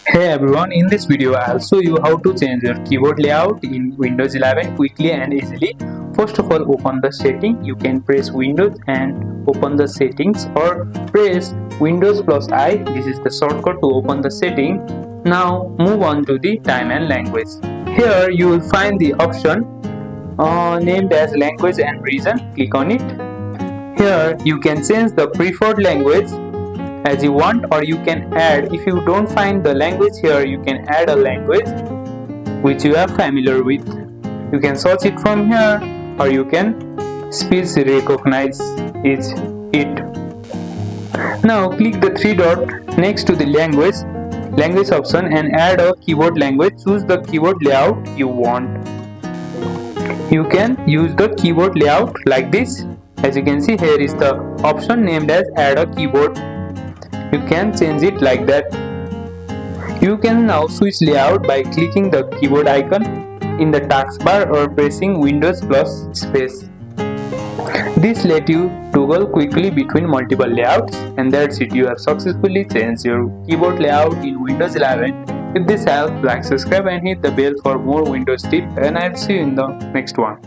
Hey everyone, in this video I'll show you how to change your keyboard layout in Windows 11 quickly and easily. First of all, open the setting. You can press Windows and open the settings, or press Windows plus I. This is the shortcut to open the setting. Now move on to the time and language. Here you will find the option named as language and region. Click on it. Here you can change the preferred language as you want, or you can add. If you don't find the language here, you can add a language which you are familiar with. You can search it from here, or you can speech recognize it. Now click the three dot next to the language option and add a keyboard language. Choose the keyboard layout you want. You can use the keyboard layout like this. As you can see, here is the option named as add a keyboard. You can change it like that. You can now switch layout by clicking the keyboard icon in the taskbar or pressing Windows plus space. This let you toggle quickly between multiple layouts, and that's it. You have successfully changed your keyboard layout in Windows 11. If this helps, like, subscribe and hit the bell for more Windows tips, and I'll see you in the next one.